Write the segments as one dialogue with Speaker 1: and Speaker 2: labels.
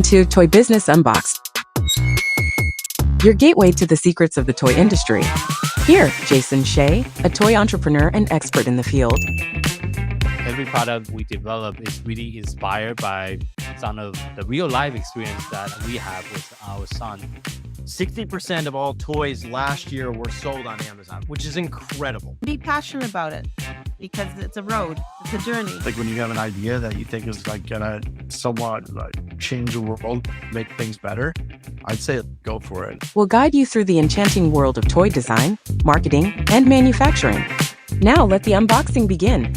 Speaker 1: To Toy Business Unboxed, your gateway to the secrets of the toy industry. Here, Jason Miceli, a toy entrepreneur and expert in the field.
Speaker 2: Every product we develop is really inspired by some of the real life experience that we have with our son.
Speaker 3: 60% of all toys last year were sold on Amazon, which is incredible.
Speaker 4: Be passionate about it because it's a road, it's a journey.
Speaker 5: Like when you have an idea that you think is like gonna somewhat like change the world, make things better, I'd say go for it.
Speaker 1: We'll guide you through the enchanting world of toy design, marketing, and manufacturing. Now let the unboxing begin.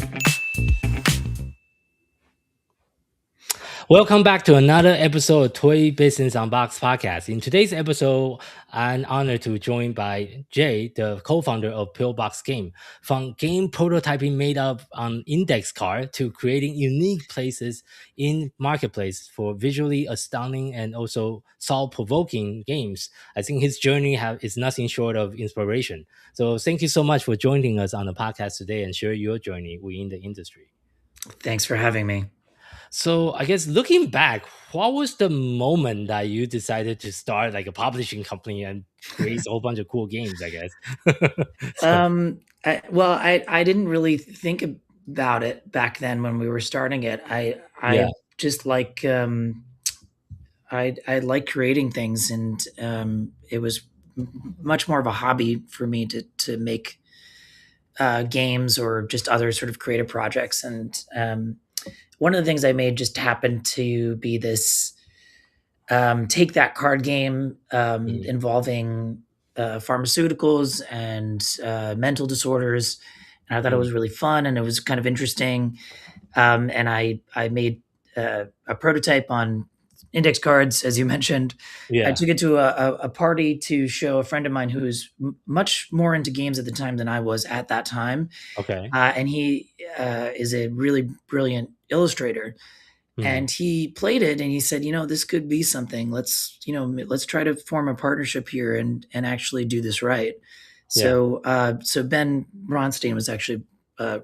Speaker 6: Welcome back to another episode of Toy Business Unboxed podcast. In today's episode, I'm honored to be joined by Jade, the co-founder of Pillbox Games. From game prototyping made up on index card to creating unique places in marketplace for visually astounding and also thought-provoking games, I think his journey is nothing short of inspiration. So thank you so much for joining us on the podcast today and share your journey within the industry.
Speaker 7: Thanks for having me.
Speaker 6: So I guess looking back, what was the moment that you decided to start like a publishing company and create a whole bunch of cool games, I guess?
Speaker 7: I didn't really think about it back then when we were starting it. I just like I like creating things, and it was much more of a hobby for me to make games or just other sort of creative projects. And one of the things I made just happened to be this take that card game involving pharmaceuticals and mental disorders. And I thought it was really fun and it was kind of interesting. And I made a prototype on index cards, as you mentioned. I took it to a party to show a friend of mine who was much more into games at the time than I was at that time.
Speaker 6: Okay.
Speaker 7: And he is a really brilliant illustrator. And he played it and he said, this could be something. Let's try to form a partnership here and actually do this right. So Ben Bronstein was actually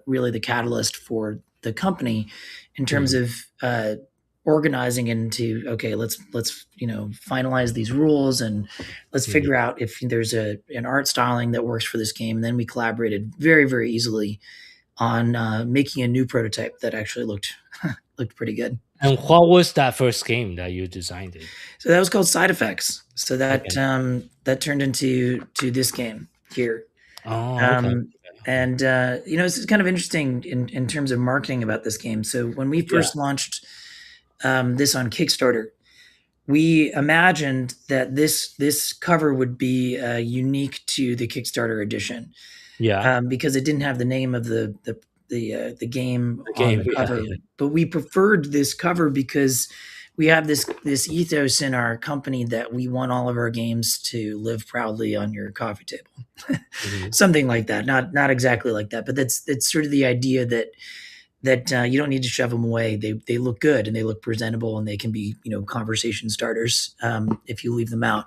Speaker 7: really the catalyst for the company in terms of organizing into, okay, let's finalize these rules and let's figure out if there's an art styling that works for this game. And then we collaborated very, very easily on making a new prototype that actually looked pretty good.
Speaker 6: And what was that first game that you designed?
Speaker 7: So that was called Side Effects. So that that turned into this game here.
Speaker 6: Oh, okay.
Speaker 7: And it's kind of interesting in terms of marketing about this game. So when we first launched this on Kickstarter, we imagined that this cover would be unique to the Kickstarter edition. Because it didn't have the name of the game on the cover. But we preferred this cover because we have this ethos in our company that we want all of our games to live proudly on your coffee table. Something like that. Not exactly like that, but that's sort of the idea that you don't need to shove them away. They look good and they look presentable and they can be, conversation starters if you leave them out.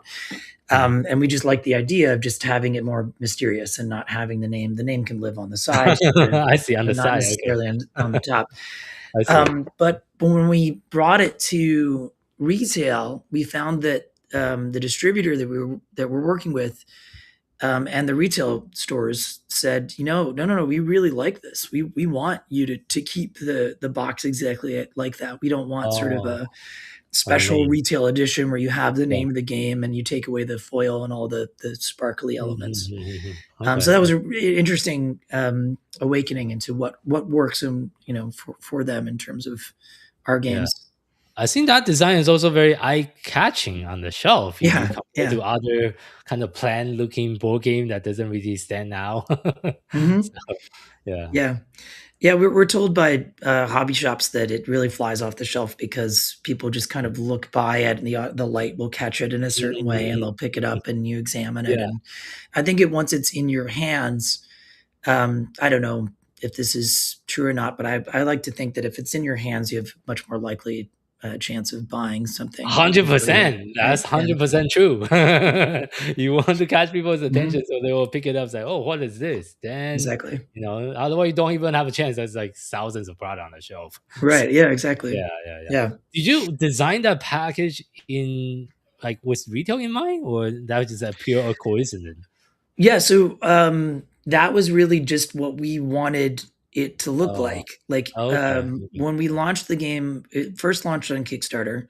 Speaker 7: And we just like the idea of just having it more mysterious and not having the name. The name can live on the side.
Speaker 6: I see, on the
Speaker 7: not
Speaker 6: side.
Speaker 7: necessarily on the top.
Speaker 6: I see.
Speaker 7: But when we brought it to retail, we found that the distributor that we're working with and the retail stores said, no, we really like this. We want you to keep the box exactly like that. We don't want sort of a special retail edition where you have the name of the game and you take away the foil and all the sparkly elements. So that was an interesting awakening into what works for them in terms of our games.
Speaker 6: I think that design is also very eye-catching on the shelf. Compared to other kind of plain-looking board game that doesn't really stand out.
Speaker 7: We're told by hobby shops that it really flies off the shelf because people just kind of look by it and the light will catch it in a certain way and they'll pick it up and you examine it. And I think once it's in your hands, I don't know if this is true or not, but I like to think that if it's in your hands, you have much more likely chance of buying something.
Speaker 6: 100%. That's
Speaker 7: Right?
Speaker 6: 100% true. You want to catch people's attention, so they will pick it up. Say, "Oh, what is this?" Then
Speaker 7: Exactly.
Speaker 6: otherwise you don't even have a chance. There's like thousands of product on the shelf.
Speaker 7: Right. Yeah. Exactly.
Speaker 6: Yeah.
Speaker 7: Yeah.
Speaker 6: Did you design that package in like with retail in mind, or that was just a pure coincidence?
Speaker 7: Yeah. So that was really just what we wanted it to look
Speaker 6: Oh,
Speaker 7: like. Like
Speaker 6: okay.
Speaker 7: when we launched the game, it first launched on Kickstarter,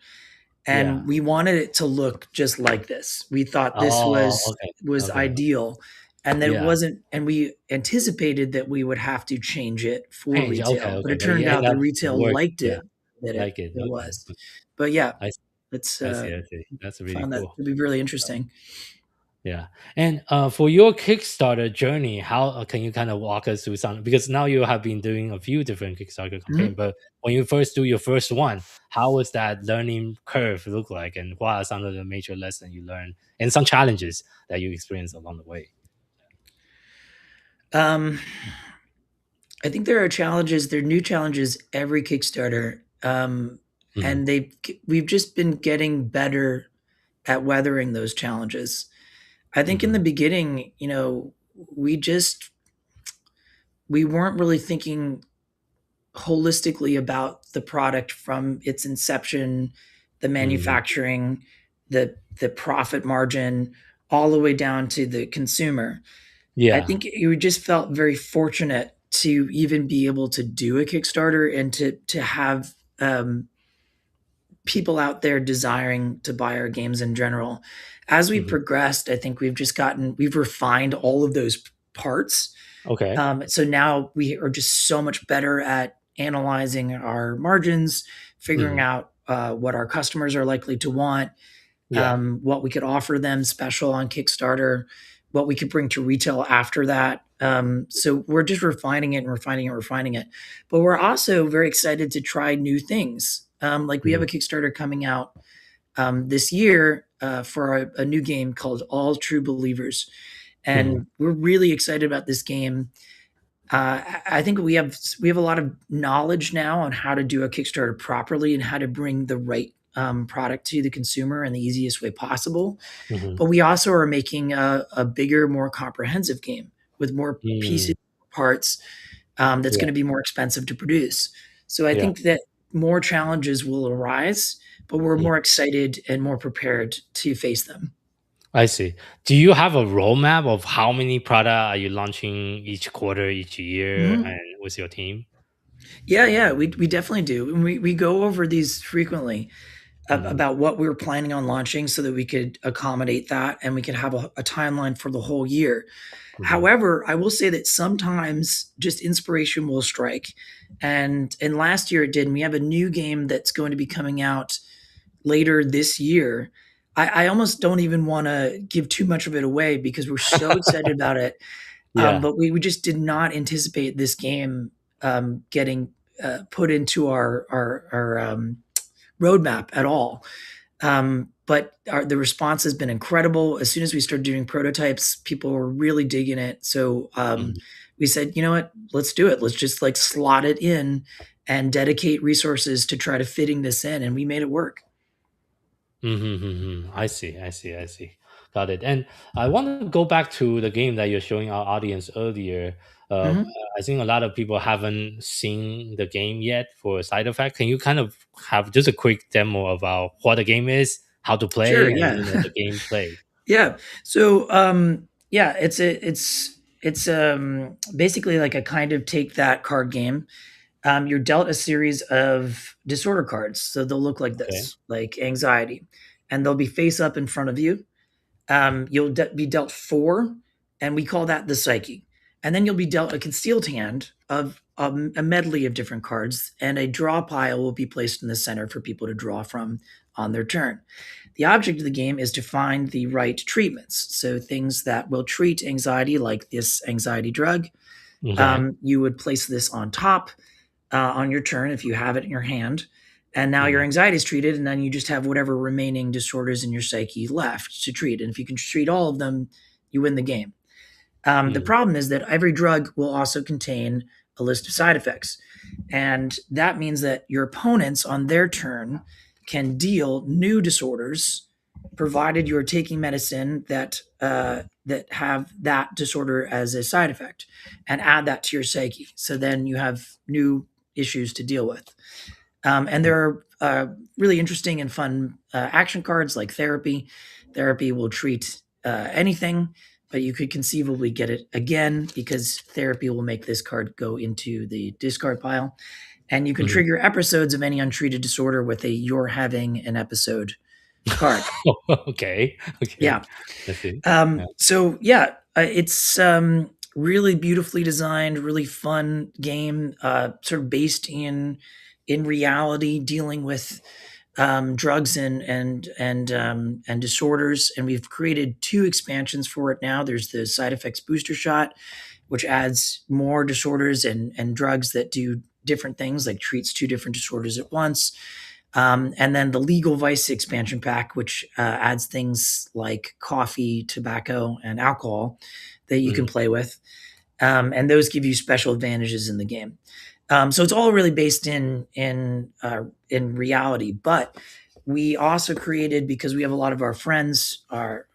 Speaker 6: Yeah.
Speaker 7: and we wanted it to look just like this. We thought this
Speaker 6: Oh,
Speaker 7: was
Speaker 6: okay.
Speaker 7: was
Speaker 6: Okay.
Speaker 7: ideal, and that it
Speaker 6: Yeah.
Speaker 7: wasn't. And we anticipated that we would have to change it for
Speaker 6: Change. Okay.
Speaker 7: retail, but
Speaker 6: Okay.
Speaker 7: it
Speaker 6: But you
Speaker 7: turned
Speaker 6: end
Speaker 7: out the
Speaker 6: up
Speaker 7: retail
Speaker 6: work.
Speaker 7: liked
Speaker 6: Yeah.
Speaker 7: it that it,
Speaker 6: Like it.
Speaker 7: it
Speaker 6: Okay.
Speaker 7: was. But yeah,
Speaker 6: I
Speaker 7: it's
Speaker 6: I see. I see. That's really
Speaker 7: found that
Speaker 6: cool.
Speaker 7: to be really interesting.
Speaker 6: Yeah. And for your Kickstarter journey, how can you kind of walk us through some? Because now you have been doing a few different Kickstarter campaigns,
Speaker 7: Mhm.
Speaker 6: but when you first do your first one, how was that learning curve look like, and what are some of the major lessons you learned, and some challenges that you experienced along the way?
Speaker 7: Um, I think there are challenges. There are new challenges every Kickstarter,
Speaker 6: Mhm.
Speaker 7: and we've just been getting better at weathering those challenges. I think in the
Speaker 6: Mhm.
Speaker 7: beginning, we just we weren't really thinking holistically about the product from its inception, the
Speaker 6: Mhm.
Speaker 7: manufacturing, the profit margin, all the way down to the consumer. I
Speaker 6: Yeah.
Speaker 7: think we just felt very fortunate to even be able to do a Kickstarter and to have people out there desiring to buy our games in general. As we
Speaker 6: Mhm.
Speaker 7: progressed, I think we've refined all of those parts.
Speaker 6: Okay.
Speaker 7: So now we are just so much better at analyzing our margins, figuring
Speaker 6: Mhm.
Speaker 7: out what our customers are likely to want,
Speaker 6: Yeah.
Speaker 7: what we could offer them special on Kickstarter, what we could bring to retail after that. So we're just refining it and refining it and refining it. But we're also very excited to try new things. Like we have a
Speaker 6: Mhm.
Speaker 7: Kickstarter coming out this year for a new game called All True Believers.
Speaker 6: Mhm.
Speaker 7: And we're really excited about this game. I think we have a lot of knowledge now on how to do a Kickstarter properly and how to bring the right product to the consumer in the easiest way possible.
Speaker 6: Mhm.
Speaker 7: But we also are making a bigger, more comprehensive game with more pieces,
Speaker 6: Mm.
Speaker 7: parts that's
Speaker 6: Yeah.
Speaker 7: going to be more expensive to produce. So I
Speaker 6: Yeah.
Speaker 7: think that more challenges will arise, but we're
Speaker 6: Mm.
Speaker 7: more excited and more prepared to face them.
Speaker 6: I see. Do you have a roadmap of how many product are you launching each quarter, each year,
Speaker 7: Mhm.
Speaker 6: and with your team?
Speaker 7: Yeah, we definitely do. And we go over these frequently
Speaker 6: Mhm.
Speaker 7: about what we were planning on launching so that we could accommodate that and we could have a timeline for the whole year.
Speaker 6: Mhm.
Speaker 7: However, I will say that sometimes just inspiration will strike. And last year it did. And we have a new game that's going to be coming out later this year. I almost don't even want to give too much of it away because we're so excited about it.
Speaker 6: Yeah.
Speaker 7: But we just did not anticipate this game getting put into our roadmap at all. But the response has been incredible. As soon as we started doing prototypes, people were really digging it. So
Speaker 6: Mhm.
Speaker 7: we said, you know what, let's do it. Let's just like slot it in and dedicate resources to try to fitting this in. And we made it work.
Speaker 6: I see. I see. I see. Got it. And I want to go back to the game that you're showing our audience earlier.
Speaker 7: Mhm.
Speaker 6: I think a lot of people haven't seen the game yet for side effect. Can you kind of have just a quick demo about what the game is, how to
Speaker 7: Sure.
Speaker 6: play, and
Speaker 7: Yeah.
Speaker 6: the gameplay?
Speaker 7: Yeah. So yeah, it's basically like a kind of take that card game. You're dealt a series of disorder cards. So they'll look like
Speaker 6: Okay.
Speaker 7: this, like anxiety, and they'll be face up in front of you. You'll be dealt four, and we call that the psyche. And then you'll be dealt a concealed hand of a medley of different cards, and a draw pile will be placed in the center for people to draw from on their turn. The object of the game is to find the right treatments. So things that will treat anxiety, like this anxiety drug.
Speaker 6: Okay.
Speaker 7: You would place this on top on your turn if you have it in your hand. And now your
Speaker 6: Mhm.
Speaker 7: anxiety is treated, and then you just have whatever remaining disorders in your psyche left to treat. And if you can treat all of them, you win the game. The
Speaker 6: Mm.
Speaker 7: problem is that every drug will also contain a list of side effects. And that means that your opponents on their turn can deal new disorders, provided you're taking medicine that have that disorder as a side effect, and add that to your psyche. So then you have new issues to deal with. And there are really interesting and fun action cards like therapy. Therapy will treat anything, but you could conceivably get it again because therapy will make this card go into the discard pile. And you can trigger episodes of any untreated disorder with a "you're having an episode" card.
Speaker 6: Okay.
Speaker 7: Yeah.
Speaker 6: Let's see.
Speaker 7: So it's really beautifully designed, really fun game, sort of based in reality, dealing with drugs and disorders. And we've created 2 expansions for it now. There's the side effects booster shot, which adds more disorders and drugs that do different things, like treats 2 different disorders at once. And then the legal vice expansion pack, which adds things like coffee, tobacco, and alcohol that you can play with. And those give you special advantages in the game. So it's all really based in reality. But we also created, because we have a lot of our friends are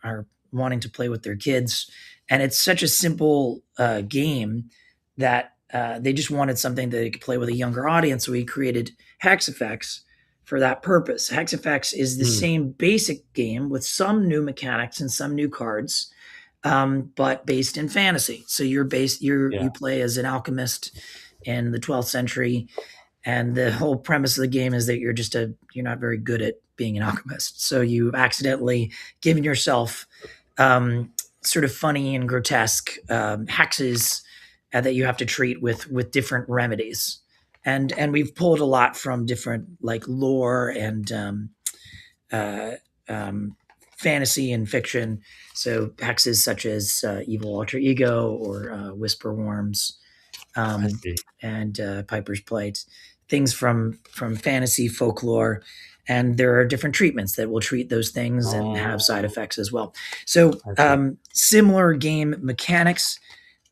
Speaker 7: wanting to play with their kids, and it's such a simple game that they just wanted something that they could play with a younger audience. So we created Hex Effects for that purpose. Hex Effects is the same basic game with some new mechanics and some new cards, but based in fantasy. So you play as an alchemist in the 12th century, and the whole premise of the game is that you're not very good at being an alchemist. So you've accidentally given yourself sort of funny and grotesque hexes that you have to treat with different remedies. And we've pulled a lot from different like lore and fantasy and fiction. So hexes such as evil alter ego or whisper worms, and Piper's Plate, things from fantasy folklore. And there are different treatments that will treat those things and have side effects as well. So similar game mechanics.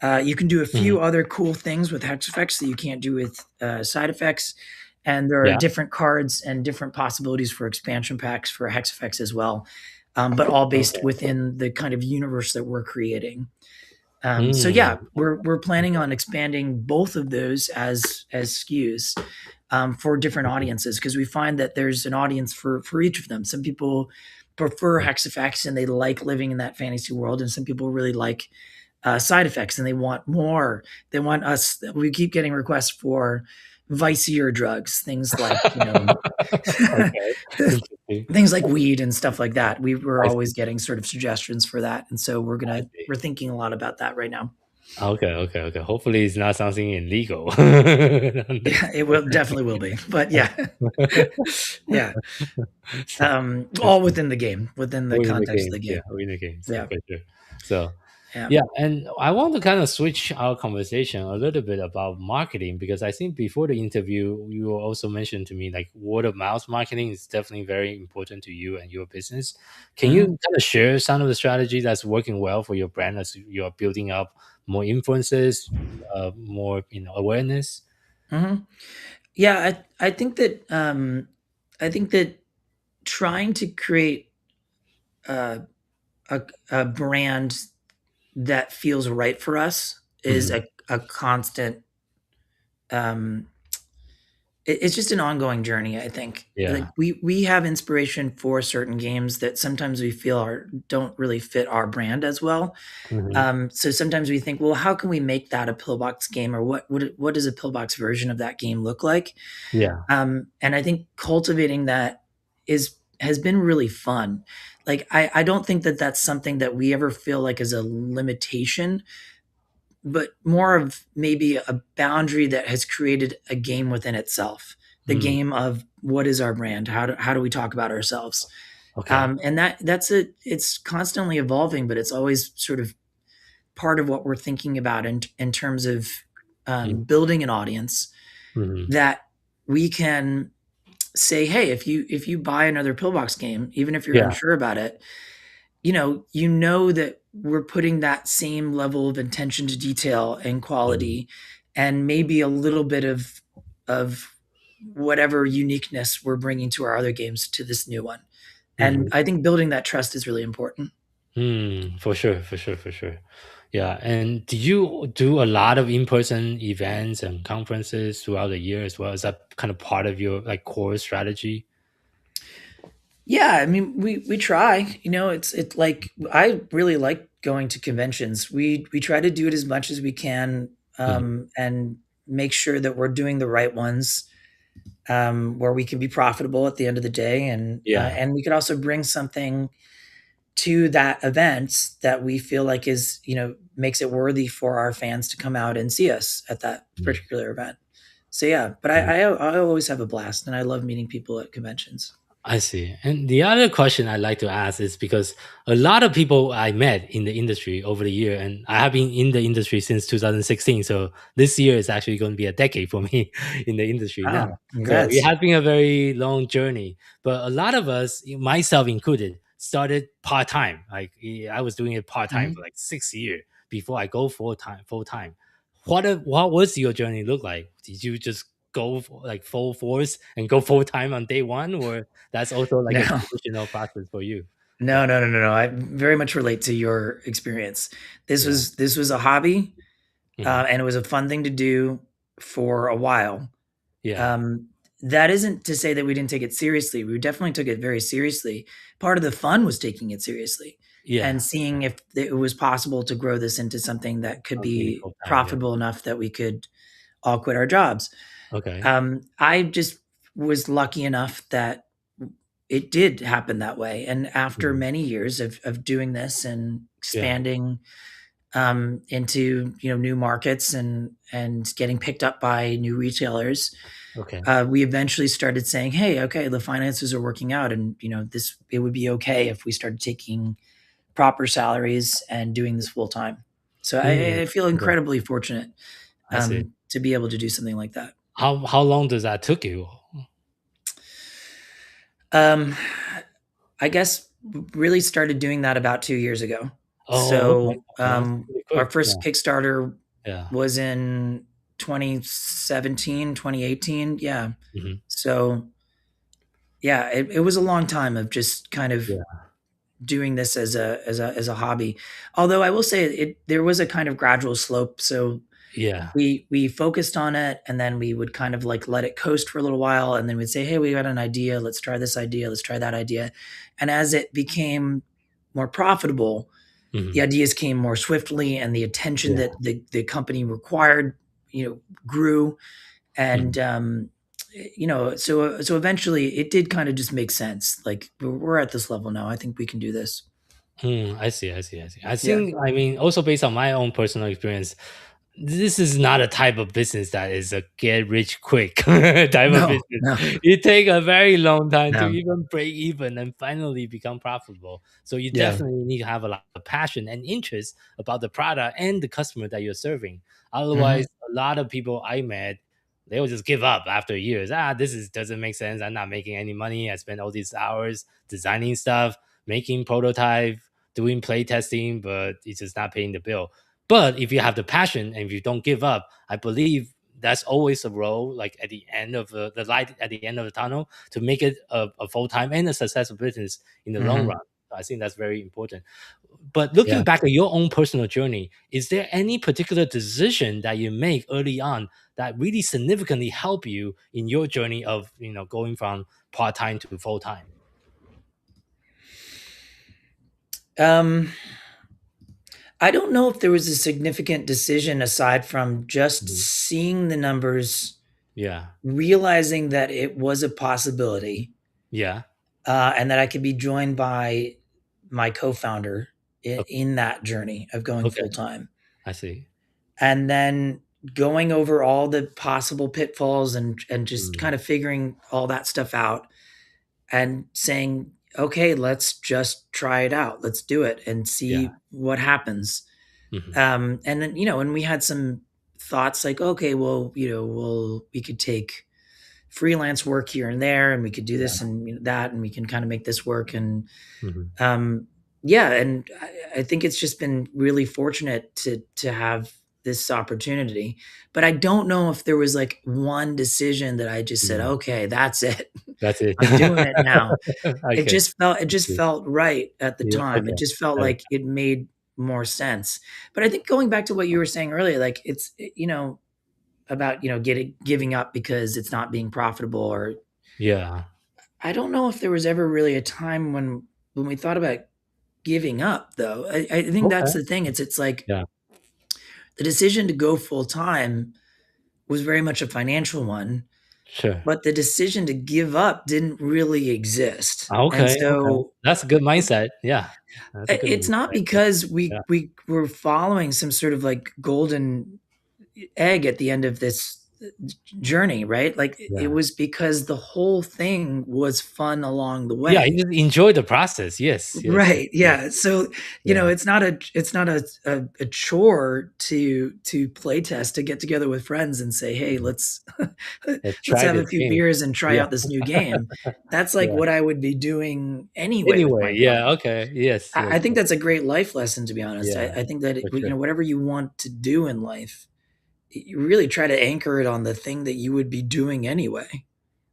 Speaker 7: You can do a few other cool things with Hex Effects that you can't do with side effects. And there are different cards and different possibilities for expansion packs for Hex Effects as well, but all based within the kind of universe that we're creating. So yeah, we're planning on expanding both of those as SKUs for different audiences, because we find that there's an audience for each of them. Some people prefer Hex Effects and they like living in that fantasy world, and some people really like side effects and they want more. They want us. We keep getting requests for vicier drugs, things like things like weed and stuff like that. We're always getting sort of suggestions for that, and so we're thinking a lot about that right now.
Speaker 6: Okay. Hopefully, it's not something illegal.
Speaker 7: Yeah, it definitely will be. But yeah, all within the game, within the context of the game.
Speaker 6: Yeah, within the game.
Speaker 7: Yeah.
Speaker 6: For sure. So. Yeah, and I want to kind of switch our conversation a little bit about marketing, because I think before the interview, you also mentioned to me like word of mouth marketing is definitely very important to you and your business. Can you kind of share some of the strategy that's working well for your brand as you are building up more influences, more awareness?
Speaker 7: Yeah, I think that trying to create a brand that feels right for us is a constant. It's just an ongoing journey, I think. Like we have inspiration for certain games that sometimes we feel don't really fit our brand as well. So sometimes we think, well, how can we make that a Pillbox game, or what does a Pillbox version of that game look like? And I think cultivating that has been really fun. Like, I don't think that that's something that we ever feel like is a limitation, but more of maybe a boundary that has created a game within itself. The game of what is our brand? How do we talk about ourselves? And it's constantly evolving, but it's always sort of part of what we're thinking about in terms of building an audience that we can say, hey, if you buy another Pillbox game, even if you're unsure about it, you know that we're putting that same level of attention to detail and quality, and maybe a little bit of whatever uniqueness we're bringing to our other games to this new one. And I think building that trust is really important.
Speaker 6: For sure. Yeah. And do you do a lot of in-person events and conferences throughout the year as well? Is that kind of part of your like core strategy?
Speaker 7: Yeah, I mean, we try. It's like I really like going to conventions. We try to do it as much as we can, and make sure that we're doing the right ones, where we can be profitable at the end of the day, and we could also bring something to that event that we feel like is makes it worthy for our fans to come out and see us at that particular event. So yeah, but I always have a blast, and I love meeting people at conventions.
Speaker 6: I see. And the other question I'd like to ask is because a lot of people I met in the industry over the year, and I have been in the industry since 2016. So this year is actually going to be a decade for me in the industry now.
Speaker 7: Wow,
Speaker 6: So
Speaker 7: congrats.
Speaker 6: it has been a very long journey. But a lot of us, myself included, started part time. Like I was doing it part time for like 6 years before I go full time. What was your journey look like? Did you just go like full force and go full time on day one, or that's also like a
Speaker 7: No.
Speaker 6: traditional process for you?
Speaker 7: No. I very much relate to your experience. This was a hobby, and it was a fun thing to do for a while. That isn't to say that we didn't take it seriously. We definitely took it very seriously. Part of the fun was taking it seriously and seeing if it was possible to grow this into something that could be profitable enough that we could all quit our jobs.
Speaker 6: Okay.
Speaker 7: I just was lucky enough that it did happen that way. And after many years of doing this and expanding into new markets and getting picked up by new retailers, we eventually started saying, hey, okay, the finances are working out, and it would be okay if we started taking proper salaries and doing this full time. So I feel incredibly fortunate to be able to do something like that.
Speaker 6: How long does that took you?
Speaker 7: I guess really started doing that about 2 years ago. Our first Kickstarter was in 2017, 2018. Yeah. So yeah, it was a long time of just kind of doing this as a hobby. Although I will say there was a kind of gradual slope. So we focused on it, and then we would kind of like let it coast for a little while, and then we'd say, hey, we got an idea, let's try this idea, let's try that idea. And as it became more profitable, the ideas came more swiftly, and the attention that the company required grew. And so eventually it did kind of just make sense. Like, we're at this level now, I think we can do this.
Speaker 6: I see. I think, I mean, also based on my own personal experience, this is not a type of business that is a get rich quick type of business.
Speaker 7: No.
Speaker 6: It takes a very long time to even break even and finally become profitable. So you definitely need to have a lot of passion and interest about the product and the customer that you're serving. Otherwise, a lot of people I met, they will just give up after years. Doesn't make sense. I'm not making any money. I spent all these hours designing stuff, making prototype, doing play testing, but it's just not paying the bill. But if you have the passion and if you don't give up, I believe that's always a role, like at the end of the light at the end of the tunnel, to make it a full-time and a successful business in the long run. I think that's very important. But looking back at your own personal journey, is there any particular decision that you make early on that really significantly help you in your journey of going from part-time to full-time?
Speaker 7: I don't know if there was a significant decision aside from just seeing the numbers, realizing that it was a possibility, and that I could be joined by my co-founder in that journey of going full time.
Speaker 6: I see.
Speaker 7: And then going over all the possible pitfalls and just kind of figuring all that stuff out and saying, okay, let's just try it out. Let's do it and see what happens. And then, and we had some thoughts like, okay, well, we could take freelance work here and there, and we could do this and that, and we can kind of make this work. And, and I think it's just been really fortunate to have this opportunity. But I don't know if there was like one decision that I just said, okay, that's it.
Speaker 6: That's it.
Speaker 7: I'm doing it now.
Speaker 6: Okay.
Speaker 7: It just felt right at the
Speaker 6: Yeah,
Speaker 7: time. It
Speaker 6: okay.
Speaker 7: just felt like it made more sense. But I think going back to what you were saying earlier, like it's, about, giving up because it's not being profitable, or
Speaker 6: Yeah.
Speaker 7: I don't know if there was ever really a time when we thought about giving up though. I think that's
Speaker 6: Okay.
Speaker 7: the thing. It's like
Speaker 6: Yeah.
Speaker 7: the decision to go full time was very much a financial one,
Speaker 6: Sure.
Speaker 7: but the decision to give up didn't really exist. And
Speaker 6: Okay.
Speaker 7: so
Speaker 6: That's a good mindset. Yeah. That's a good
Speaker 7: it's not
Speaker 6: mindset.
Speaker 7: because
Speaker 6: Yeah.
Speaker 7: we were following some sort of like golden egg at the end of this journey, right? Like
Speaker 6: Yeah.
Speaker 7: it was because the whole thing was fun along the way.
Speaker 6: Yeah, you just enjoy the process. Yes.
Speaker 7: Right. Yeah. So,
Speaker 6: Yeah.
Speaker 7: it's not a chore to play test, to get together with friends and say, "Hey, let's
Speaker 6: Let's
Speaker 7: let's
Speaker 6: try
Speaker 7: have a
Speaker 6: this
Speaker 7: few
Speaker 6: game.
Speaker 7: beers and try
Speaker 6: Yeah.
Speaker 7: out this new game." That's like
Speaker 6: Yeah.
Speaker 7: what I would be doing anyway with my
Speaker 6: Anyway, yeah,
Speaker 7: time.
Speaker 6: okay. Yes.
Speaker 7: I think that's a great life lesson, to be honest.
Speaker 6: Yeah,
Speaker 7: I think that
Speaker 6: for sure.
Speaker 7: whatever you want to do in life, you really try to anchor it on the thing that you would be doing anyway.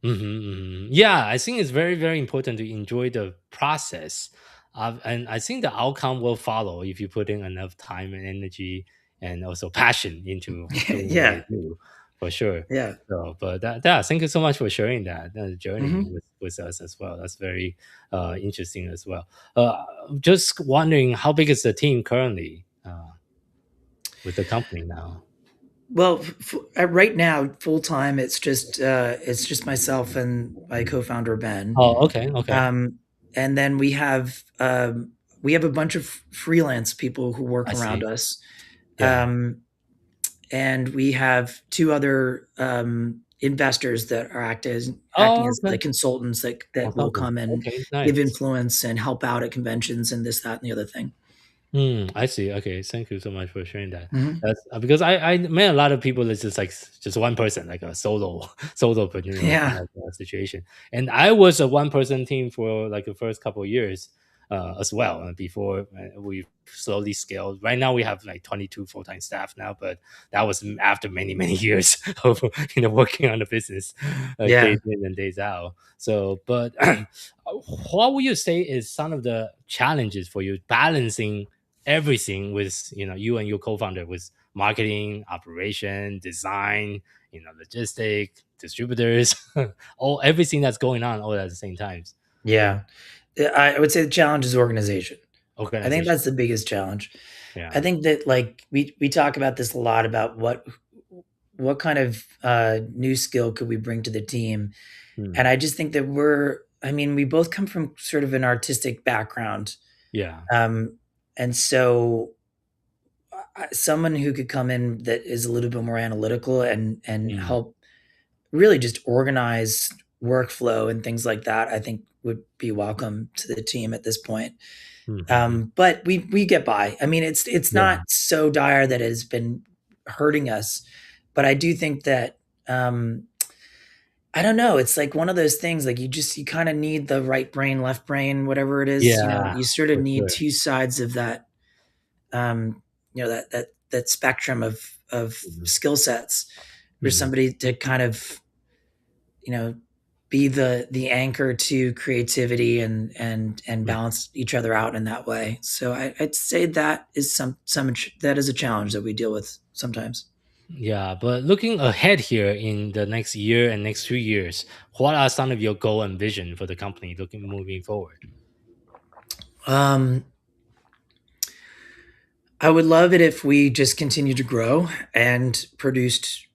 Speaker 6: Yeah, I think it's very, very important to enjoy the process. And I think the outcome will follow if you put in enough time and energy and also passion into doing what you
Speaker 7: Yeah.
Speaker 6: do, for sure.
Speaker 7: Yeah.
Speaker 6: So, but thank you so much for sharing that journey with us as well. That's very interesting as well. Just wondering, how big is the team currently with the company now?
Speaker 7: Well, right now, full time, it's just myself and my co-founder Ben.
Speaker 6: Oh, okay, okay.
Speaker 7: And then we have a bunch of freelance people who work
Speaker 6: I
Speaker 7: around
Speaker 6: see.
Speaker 7: us.
Speaker 6: Yeah.
Speaker 7: And we have two other investors that are acting as
Speaker 6: Oh,
Speaker 7: the
Speaker 6: okay.
Speaker 7: consultants that will
Speaker 6: Consultant.
Speaker 7: come and
Speaker 6: Okay,
Speaker 7: give
Speaker 6: nice.
Speaker 7: influence and help out at conventions and this, that, and the other thing.
Speaker 6: I see. Okay, thank you so much for sharing that.
Speaker 7: Mhm.
Speaker 6: That's because I met a lot of people that's just like just one person, like a solopreneur
Speaker 7: Yeah.
Speaker 6: kind of situation. And I was a one person team for like the first couple of years as well. And before we slowly scaled. Right now we have like 22 full time staff now, but that was after many years of working on the business,
Speaker 7: Yeah.
Speaker 6: days in and days out. So, but what would you say is some of the challenges for you balancing everything with you and your co-founder, with marketing, operation, design, logistic, distributors, all everything that's going on all at the same time?
Speaker 7: Yeah. I would say the challenge is organization. I think
Speaker 6: Organization.
Speaker 7: that's the biggest challenge.
Speaker 6: Yeah.
Speaker 7: I think that like we talk about this a lot, about what kind of new skill could we bring to the team. And I just think that we both come from sort of an artistic background.
Speaker 6: Yeah.
Speaker 7: And so someone who could come in that is a little bit more analytical and help really just organize workflow and things like that, I think would be welcome to the team at this point. But we get by. I mean, it's not so dire that it has been hurting us, but I do think that I don't know. It's like one of those things, like you kind of need the right brain, left brain, whatever it is.
Speaker 6: Yeah,
Speaker 7: you sort of
Speaker 6: for
Speaker 7: need
Speaker 6: sure.
Speaker 7: two sides of that, that spectrum of skill sets for somebody to kind of, be the anchor to creativity and balance each other out in that way. So I'd say that is that is a challenge that we deal with sometimes.
Speaker 6: Yeah, but looking ahead here in the next year and next 2 years, what are some of your goal and vision for the company moving forward?
Speaker 7: I would love it if we just continue to grow and produced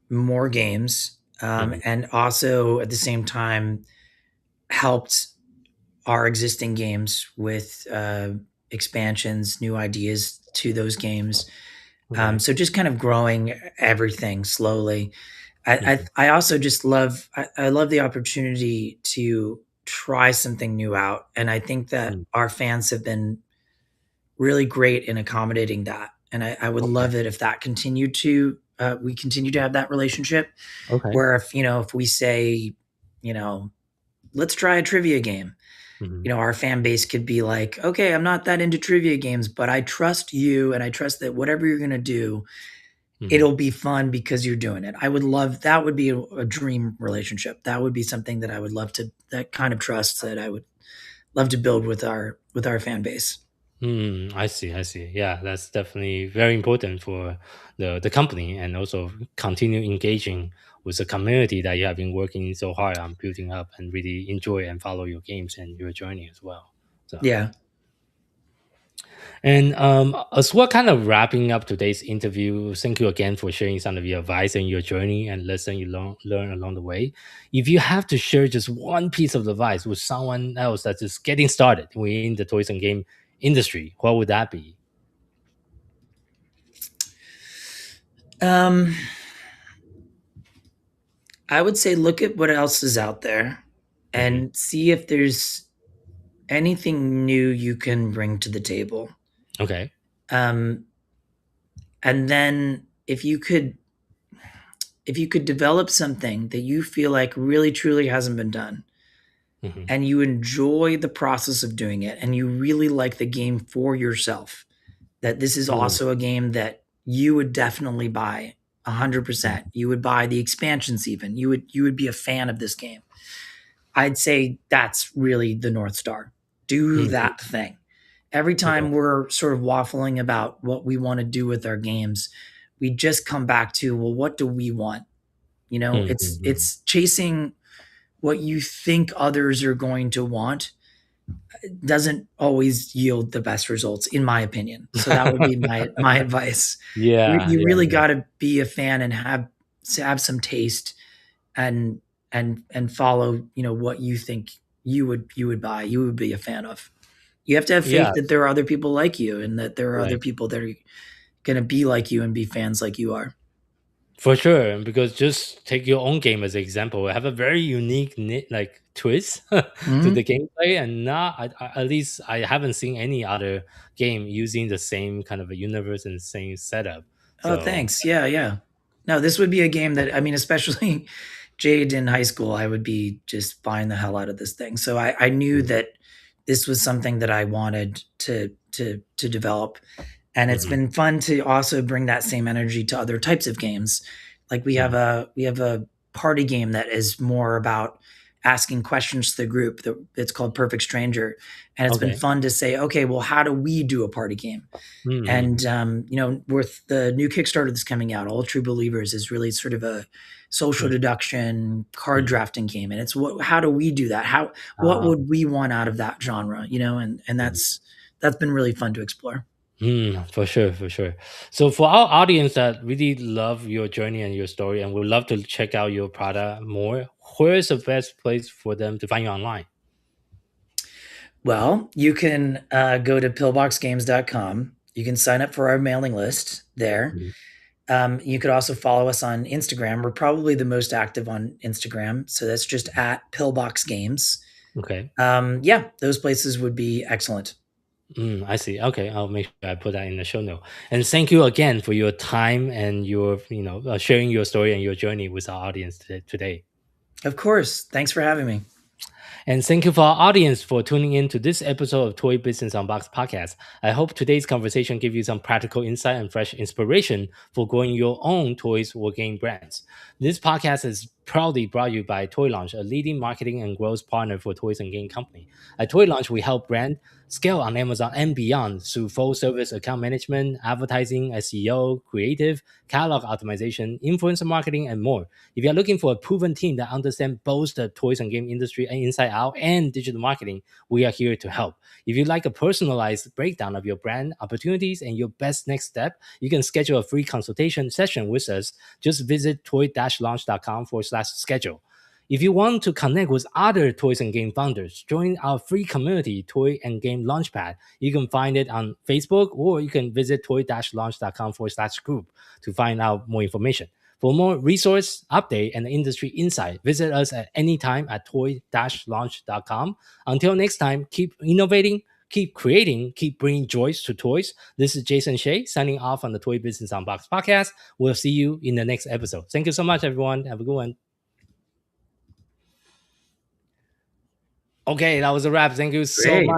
Speaker 7: more games, and also at the same time helped our existing games with expansions, new ideas to those games. So just kind of growing everything slowly. I also just love the opportunity to try something new out, and I think that our fans have been really great in accommodating that. And I would love it if that continued to we continue to have that relationship. Where if we say, let's try a trivia game, our fan base could be like, okay, I'm not that into trivia games, but I trust you and I trust that whatever you're going to do, it'll be fun because you're doing it. I would love that. Would be a dream relationship. That would be something that I would love to. That kind of trust that I would love to build with our fan base.
Speaker 6: I see. I see. Yeah, that's definitely very important for the company, and also continue engaging with the community that you have been working so hard on building up, and really enjoy and follow your games and your journey as well. So
Speaker 7: Yeah.
Speaker 6: And as we're kind of wrapping up today's interview, thank you again for sharing some of your advice and your journey and lesson you learn along the way. If you have to share just one piece of advice with someone else that's just getting started within the toys and game industry, what would that be?
Speaker 7: I would say look at what else is out there and see if there's anything new you can bring to the table.
Speaker 6: Okay.
Speaker 7: And then if you could develop something that you feel like really truly hasn't been done, and you enjoy the process of doing it, and you really like the game for yourself, that this is also a game that you would definitely buy 100%. You would buy the expansions even. You would be a fan of this game. I'd say that's really the North Star. Do that thing. Every time we're sort of waffling about what we want to do with our games, we just come back to, well, what do we want? You know, it's chasing what you think others are going to want doesn't always yield the best results, in my opinion. So that would be my advice.
Speaker 6: Yeah.
Speaker 7: You really got to be a fan and have some taste and follow, you know, what you think you would buy, you would be a fan of. You have to have faith that there are other people like you, and that there are other people that are going to be like you and be fans like you are.
Speaker 6: For sure, because just take your own game as an example. Have a very unique like twist to the gameplay, and at least I haven't seen any other game using the same kind of a universe and same setup.
Speaker 7: Oh, thanks. Yeah. No, this would be a game that, I mean, especially Jade in high school, I would be just buying the hell out of this thing. So I knew that this was something that I wanted to develop. And it's been fun to also bring that same energy to other types of games. Like we have a party game that is more about asking questions to the group. It's called Perfect Stranger. And it's been fun to say, okay, well, how do we do a party game? And, you know, with the new Kickstarter that's coming out, All True Believers is really sort of a social deduction card drafting game. And it's how do we do that? What would we want out of that genre? You know, and that's been really fun to explore.
Speaker 6: For sure. So for our audience that really love your journey and your story and would love to check out your product more, where's the best place for them to find you online?
Speaker 7: Well, you can go to pillboxgames.com. You can sign up for our mailing list there. You could also follow us on Instagram. We're probably the most active on Instagram. So that's just at Pillbox Games.
Speaker 6: Okay.
Speaker 7: Yeah, those places would be excellent.
Speaker 6: I see. Okay, I'll make sure I put that in the show note. And thank you again for your time and your, sharing your story and your journey with our audience today.
Speaker 7: Of course. Thanks for having me.
Speaker 6: And thank you for our audience for tuning in to this episode of Toy Business Unboxed podcast. I hope today's conversation gave you some practical insight and fresh inspiration for growing your own toys or game brands. This podcast is proudly brought you by Toy Launch, a leading marketing and growth partner for toys and game company. At Toy Launch, we help brands scale on Amazon and beyond through full service account management, advertising, SEO, creative, catalog optimization, influencer marketing, and more. If you're looking for a proven team that understands both the toys and game industry and inside out and digital marketing, we are here to help. If you'd like a personalized breakdown of your brand opportunities and your best next step, you can schedule a free consultation session with us. Just visit toy-launch.com/schedule. If you want to connect with other toys and game founders, join our free community, Toy and Game Launchpad. You can find it on Facebook, or you can visit toy-launch.com/group to find out more information. For more resource update and industry insight, visit us at any time at toy-launch.com. Until next time, keep innovating, keep creating, keep bringing joys to toys. This is Jason Shea signing off on the Toy Business Unboxed podcast. We'll see you in the next episode. Thank you so much, everyone. Have a good one. Okay, that was a wrap. Thank you so much.